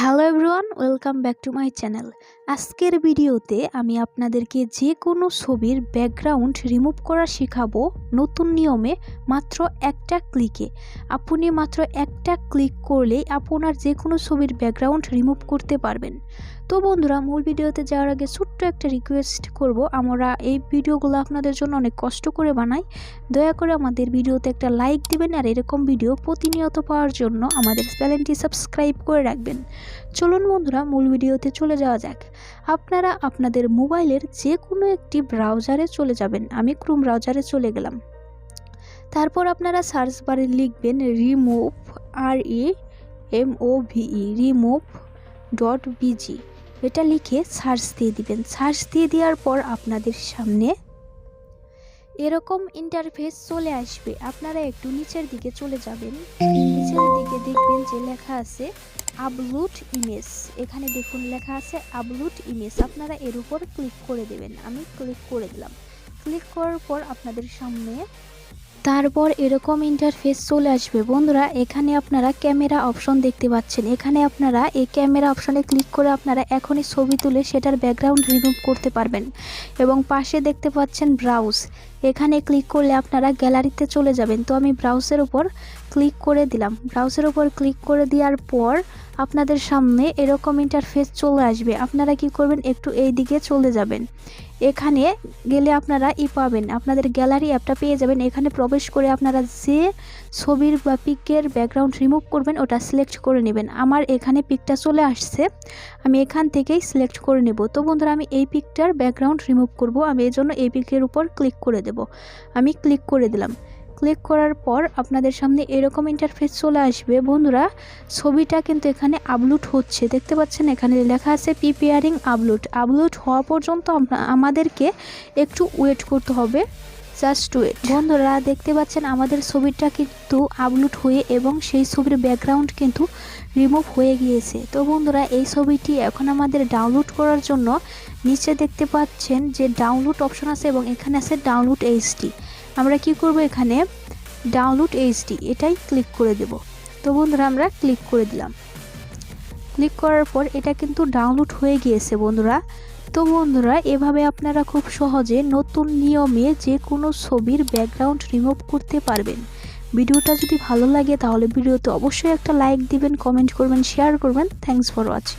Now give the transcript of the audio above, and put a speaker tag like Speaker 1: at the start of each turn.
Speaker 1: Hello everyone, welcome back to my channel. আজকের ভিডিওতে আমি আপনাদেরকে যে কোনো ছবির ব্যাকগ্রাউন্ড রিমুভ করা শেখাবো নতুন নিয়মে, মাত্র একটা ক্লিকে। আপনি মাত্র একটা ক্লিক করলেই আপনার যে কোনো ছবির ব্যাকগ্রাউন্ড রিমুভ করতে পারবেন। তো বন্ধুরা, মূল ভিডিওতে যাওয়ার আগে ছোট্ট একটা রিকোয়েস্ট করব, আমরা এই ভিডিওগুলো আপনাদের জন্য অনেক কষ্ট করে বানাই। দয়া করে আমাদের ভিডিওতে একটা লাইক দিবেন আর এরকম ভিডিও প্রতিনিয়ত পাওয়ার জন্য আমাদের চ্যানেলটি সাবস্ক্রাইব করে রাখবেন। চলুন বন্ধুরা, মূল ভিডিওতে চলে যাওয়া যাক। আপনারা আপনাদের মোবাইলের যে কোনো একটি ব্রাউজারে চলে যাবেন। আমি ক্রোম ব্রাউজারে চলে গেলাম। তারপর আপনারা সার্চ বারে লিখবেন রিমুভ, remove.bg। এটা লিখে সার্চ দিয়ে দিবেন। সার্চ দিয়ে দেওয়ার পর আপনাদের সামনে এরকম ইন্টারফেস চলে আসবে। আপনারা একটু নিচের দিকে চলে যাবেন। নিচের দিকে দেখবেন যে লেখা আছে আপলোড ইমেজ। এখানে দেখুন লেখা আছে আপলোড ইমেজ। আপনারা এর উপর ক্লিক করে দেবেন। আমি ক্লিক করে দিলাম। ক্লিক করার পর আপনাদের সামনে তারপর এরকম ইন্টারফেস চলে আসবে। বন্ধুরা, এখানে আপনারা ক্যামেরা অপশন দেখতে পাচ্ছেন। এখানে আপনারা এই ক্যামেরা অপশনে ক্লিক করে আপনারা এখনই ছবি তুলে সেটার ব্যাকগ্রাউন্ড রিমুভ করতে পারবেন। এবং পাশে দেখতে পাচ্ছেন ব্রাউজ। এখানে ক্লিক করলে আপনারা গ্যালারিতে চলে যাবেন। তো আমি ব্রাউজের উপর ক্লিক করে দিলাম। ব্রাউজের উপর ক্লিক করে দেওয়ার পর আপনাদের সামনে এরকম ইন্টারফেস চলে আসবে। আপনারা কি করবেন, একটু এই দিকে চলে যাবেন। এখানে গেলে আপনারা পাবেন, আপনাদের গ্যালারি অ্যাপটা পেয়ে যাবেন। এখানে প্রবেশ করে আপনারা যে ছবির বা পিকের ব্যাকগ্রাউন্ড রিমুভ করবেন ওটা সিলেক্ট করে নেবেন। আমার এখানে পিকটা চলে আসছে, আমি এখান থেকেই সিলেক্ট করে নেব। তো বন্ধুরা, আমি এই পিকটার ব্যাকগ্রাউন্ড রিমুভ করব। আমি এই জন্য এই পিকের উপর ক্লিক করে দেব। আমি ক্লিক করে দিলাম। ক্লিক করার পর আপনাদের সামনে এরকম ইন্টারফেস চলে আসবে। বন্ধুরা, ছবিটা কিন্তু এখানে আপলোড হচ্ছে, দেখতে পাচ্ছেন এখানে লেখা আছে প্রিপেয়ারিং আপলোড। আপলোড হওয়া পর্যন্ত আমাদেরকে একটু ওয়েট করতে হবে, জাস্ট ওয়েট। বন্ধুরা, দেখতে পাচ্ছেন আমাদের ছবিটা কিন্তু আপলোড হয়ে এবং সেই ছবির ব্যাকগ্রাউন্ড কিন্তু রিমুভ হয়ে গিয়েছে। তো বন্ধুরা, এই ছবিটি এখন আমাদের ডাউনলোড করার জন্য নিচে দেখতে পাচ্ছেন যে ডাউনলোড অপশন আছে এবং এখানে আছে ডাউনলোড এইচডি। আমরা কি করব, এখানে ডাউনলোড এইচডি এটাই ক্লিক করে দেব। তো বন্ধুরা, আমরা ক্লিক করে দিলাম। ক্লিক করার পর এটা কিন্তু ডাউনলোড হয়ে গিয়েছে বন্ধুরা। তো বন্ধুরা, এভাবে আপনারা খুব সহজে নতুন নিয়মে যে কোনো ছবির ব্যাকগ্রাউন্ড রিমুভ করতে পারবেন। ভিডিওটা যদি ভালো লাগে তাহলে ভিডিওতে অবশ্যই একটা লাইক দিবেন, কমেন্ট করবেন, শেয়ার করবেন। Thanks for watching.